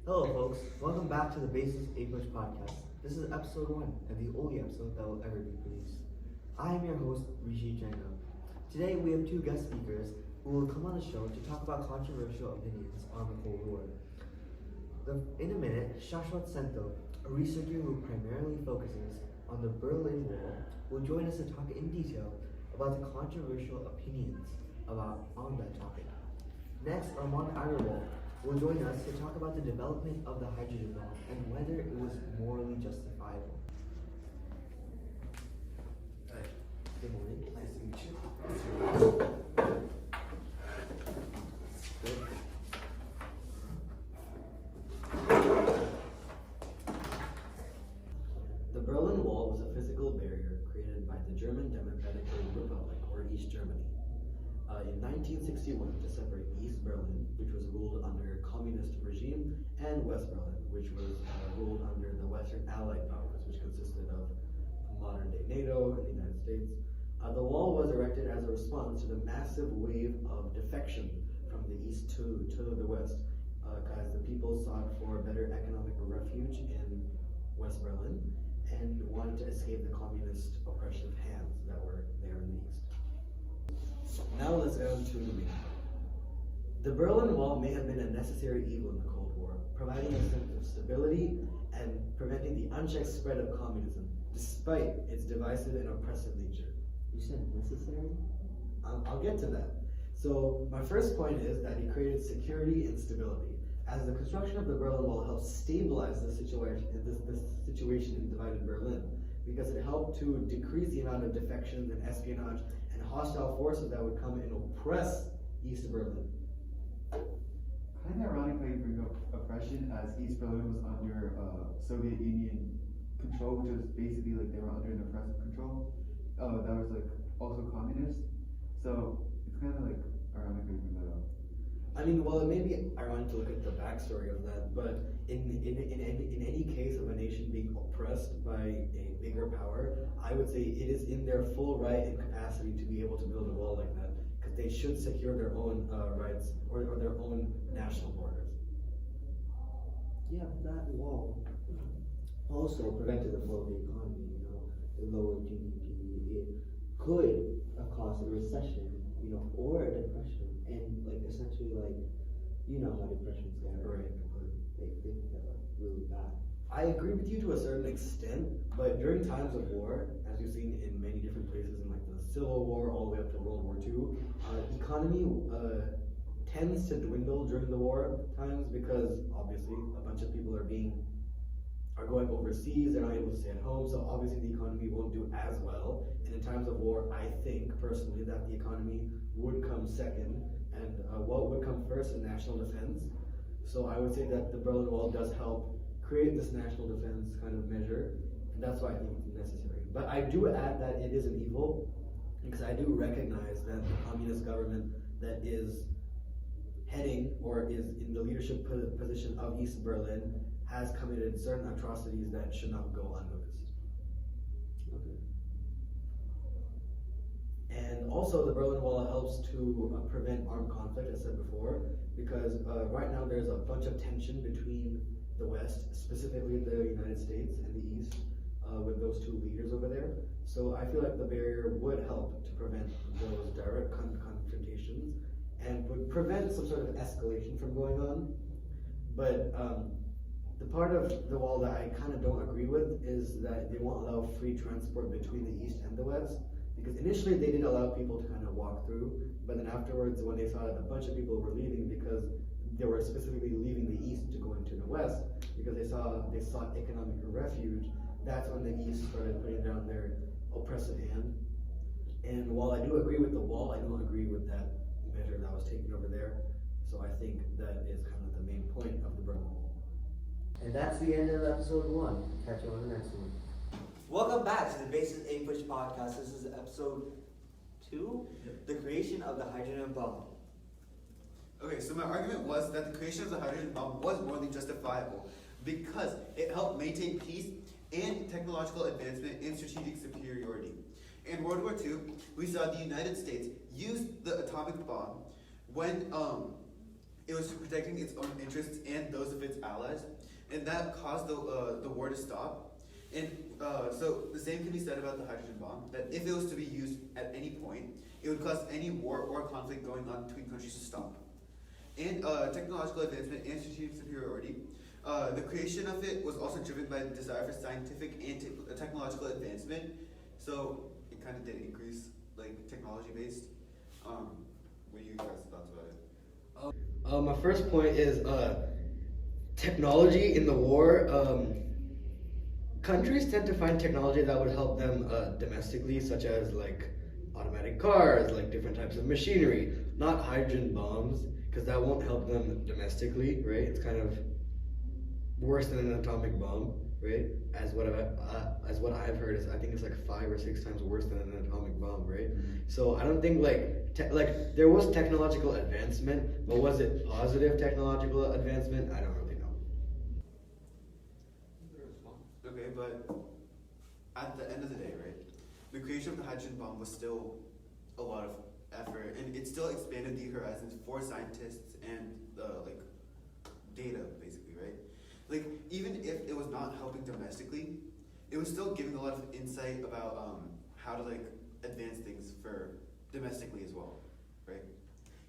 Hello, folks. Welcome back to the Basis APUSH podcast. This is episode 1 and the only episode that will ever be produced. I am your host, Rishi Django. Today, we have two guest speakers who will come on the show to talk about controversial opinions on the Cold War. In a minute, Shashwat Sento, a researcher who primarily focuses on the Berlin Wall, will join us to talk in detail about the controversial opinions on that topic. Next, Armand Agarwal will join us to talk about the development of the hydrogen bomb and whether it was morally justifiable. Hi. Good morning. Nice to meet you. Good. The Berlin Wall was a physical barrier created by the German Democratic Republic, or East Germany, in 1961 to separate East Berlin, which was ruled under communist regime, and West Berlin, which was ruled under the Western Allied powers, which consisted of modern-day NATO and the United States. The wall was erected as a response to the massive wave of defection from the east to the west, as the people sought for better economic refuge in West Berlin and wanted to escape the communist oppressive hands that were there in the east. Now let's go to the main point. The Berlin Wall may have been a necessary evil in the Cold War, providing a sense of stability and preventing the unchecked spread of communism, despite its divisive and oppressive nature. You said necessary? I'll get to that. So my first point is that it created security and stability, as the construction of the Berlin Wall helped stabilize the situation in divided Berlin, because it helped to decrease the amount of defections and espionage and hostile forces that would come and oppress East Berlin. Kind of ironic how you bring up oppression, as East Berlin was under Soviet Union control, which was basically like they were under an oppressive control. That was like also communist. So it's kind of like ironic how you bring that up. I mean, well, it may be ironic to look at the backstory of that, but in any case of a nation being oppressed by a bigger power, I would say it is in their full right and capacity to be able to build a wall like that, because they should secure their own rights or their own national borders. Yeah, but that wall also prevented the flow of the economy, it lowered GDP, it could have caused a recession, or a depression, and essentially how depressions get, Right, completely. They get really bad. I agree with you to a certain extent, but during times of war, as you've seen in many different places, in like the Civil War all the way up to World War II, economy tends to dwindle during the war times because obviously a bunch of people are going overseas, they're not able to stay at home, so obviously the economy won't do as well. And in times of war, I think personally that the economy would come second, and what would come first is national defense. So I would say that the Berlin Wall does help create this national defense kind of measure, and that's why I think it's necessary. But I do add that it is an evil, because I do recognize that the communist government that is heading or is in the leadership position of East Berlin has committed certain atrocities that should not go unnoticed. Okay. And also the Berlin Wall helps to prevent armed conflict, as I said before, because right now there's a bunch of tension between the West, specifically the United States, and the East, with those two leaders over there. So I feel like the barrier would help to prevent those direct confrontations and would prevent some sort of escalation from going on. But the part of the wall that I kind of don't agree with is that they won't allow free transport between the East and the West. Because initially they did allow people to kind of walk through, but then afterwards when they saw that a bunch of people were leaving because they were specifically leaving the East to go into the West, because they sought economic refuge, that's when the East started putting down their oppressive hand. And while I do agree with the wall, I don't agree with that measure that was taken over there. So I think that is kind of the main point of the Berlin Wall. And that's the end of episode 1. Catch you on the next one. Welcome back to the Basis APUSH podcast. This is episode 2, the creation of the hydrogen bomb. Okay, so my argument was that the creation of the hydrogen bomb was morally justifiable because it helped maintain peace and technological advancement and strategic superiority. In World War II, we saw the United States use the atomic bomb when it was protecting its own interests and those of its allies, and that caused the war to stop. And so the same can be said about the hydrogen bomb, that if it was to be used at any point, it would cause any war or conflict going on between countries to stop. And technological advancement and strategic superiority. The creation of it was also driven by the desire for scientific and technological advancement. So it kind of did increase like technology based. What are you guys' thoughts about it? My first point is technology in the war. Countries tend to find technology that would help them domestically, such as like automatic cars, like different types of machinery, not hydrogen bombs, because that won't help them domestically, right? It's kind of worse than an atomic bomb, right? As what I've heard is, I think it's like 5 or 6 times worse than an atomic bomb, right? Mm-hmm. So I don't think like there was technological advancement, but was it positive technological advancement? I don't really know. Okay, but at the end of the day, right? The creation of the hydrogen bomb was still a lot of effort, and it still expanded the horizons for scientists and like data, basically, right? Like even if it was not helping domestically, it was still giving a lot of insight about how to like advance things for domestically as well, right?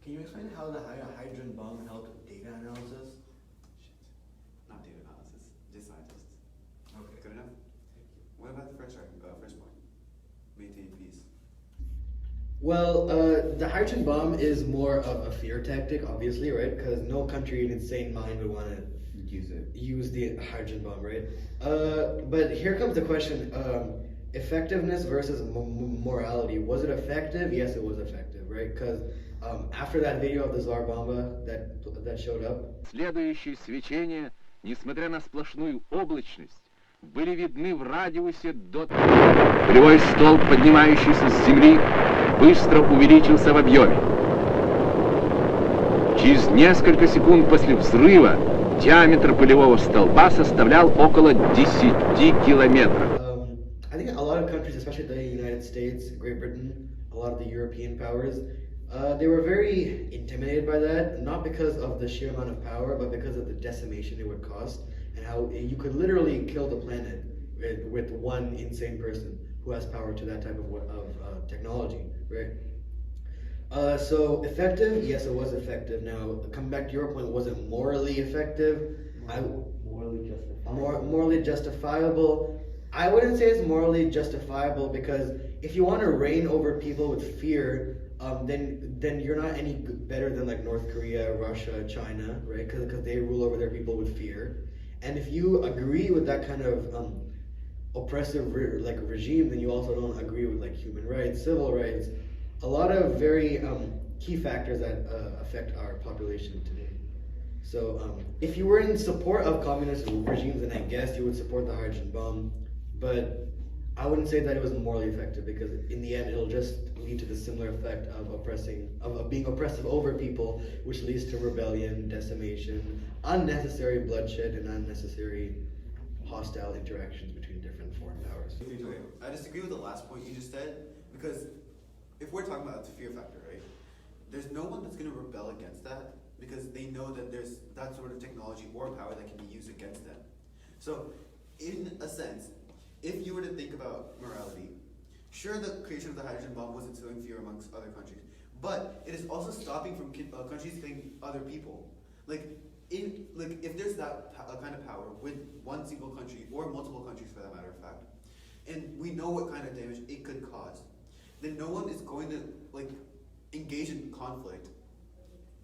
Can you explain how the hydrogen bomb helped data analysis? Not data analysis, just scientists. Okay. Good enough? What about the first point? Maintain peace. Well, the hydrogen bomb is more of a fear tactic, obviously, right? Because no country in its sane mind would want to use the hydrogen bomb, right? But here comes the question, effectiveness versus morality. Was it effective? Yes, it was effective, right? Because after that video of the Tsar Bomba that showed up. Следующие свечения, несмотря на сплошную облачность, были видны в радиусе до... Полевой столб, поднимающийся с земли, быстро увеличился в объеме. Через несколько секунд после взрыва диаметр полевого столба составлял около 10 километров. I think a lot of countries, especially the United States, Great Britain, a lot of the European powers, they were very intimidated by that, not because of the sheer amount of power, but because of the decimation it would cost, and how you could literally kill the planet with one insane person who has power to that type of technology, right? So effective, yes, it was effective. Now, coming back to your point, was it morally effective? Morally justifiable. Morally justifiable. I wouldn't say it's morally justifiable, because if you want to reign over people with fear, then you're not any better than like North Korea, Russia, China, right? Because they rule over their people with fear. And if you agree with that kind of oppressive regime, then you also don't agree with like human rights, civil rights, a lot of very key factors that affect our population today. So if you were in support of communist regimes, then I guess you would support the hydrogen bomb, but I wouldn't say that it was morally effective, because in the end it'll just lead to the similar effect of being oppressive over people, which leads to rebellion, decimation, unnecessary bloodshed, and unnecessary hostile interactions between different foreign powers. Okay, I disagree with the last point you just said, because if we're talking about the fear factor, right, there's no one that's going to rebel against that, because they know that there's that sort of technology or power that can be used against them. So, in a sense, if you were to think about morality, sure, the creation of the hydrogen bomb was instilling fear amongst other countries, but it is also stopping from countries killing other people. If there's that kind of power with one single country, or multiple countries for that matter of fact, and we know what kind of damage it could cause, then no one is going to engage in conflict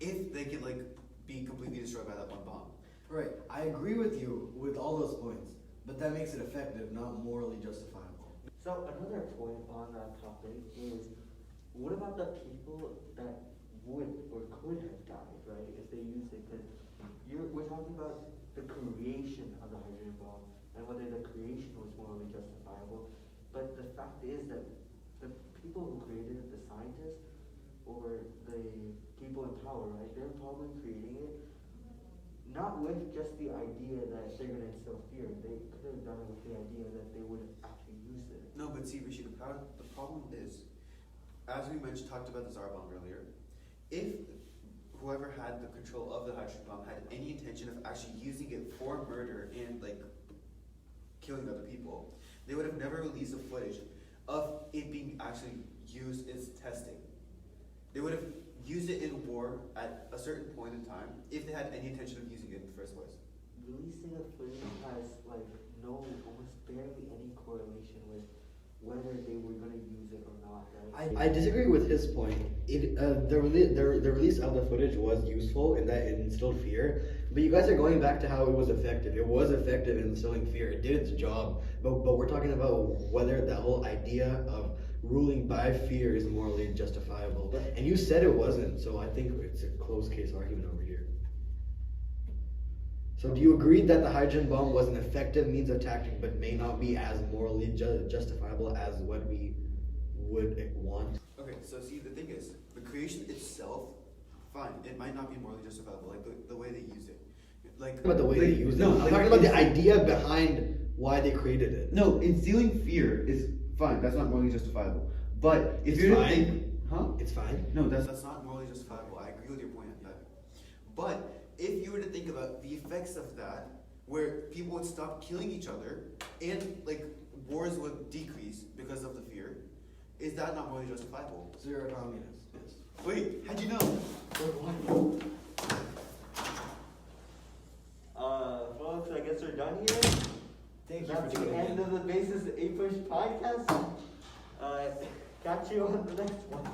if they can be completely destroyed by that one bomb. Right, I agree with you with all those points, but that makes it effective, not morally justifiable. So another point on that topic is, what about the people that would or could have died, right, if they used it? Because we're talking about the creation of the hydrogen bomb and whether the creation was morally justifiable. But the fact is that the people who created it, the scientists or the people in power, right, they're probably creating it not with just the idea that they're going to instill fear. They could have done it with the idea that they would actually use it. No, but see, Rishi, the problem is, as we talked about the Tsar bomb earlier, if whoever had the control of the hydrogen bomb had any intention of actually using it for murder and like killing other people, they would have never released the footage of it being actually used as testing. They would have used it in war at a certain point in time if they had any intention of using it in the first place. Releasing the footage has like no, almost barely any correlation with whether they were gonna use it or not, right? I disagree with his point. The release of the footage was useful in that it instilled fear, but you guys are going back to how it was effective. It was effective in instilling fear. It did its job, but we're talking about whether the whole idea of ruling by fear is morally justifiable. And you said it wasn't, so I think it's a closed case argument over here. So do you agree that the hydrogen bomb was an effective means of tactic, but may not be as morally justifiable as what we would want? Okay, so see, the thing is, the creation itself, fine, it might not be morally justifiable, like the way they use it. Like, About the way they use it. no, I'm like, talking about the it's- idea behind why they created it. No, instilling fear is fine. That's not morally justifiable. But if It's you're to fine. think, huh? It's fine. No, that's not morally justifiable. I agree with your point on that. But if you were to think about the effects of that, where people would stop killing each other and like wars would decrease because of the fear, is that not morally justifiable? So you're a communist. Yes. Wait, how'd you know? Folks, I guess we're done here. Thank you That's for the tuning end in. of the Basis APUSH podcast. Catch you on the next one.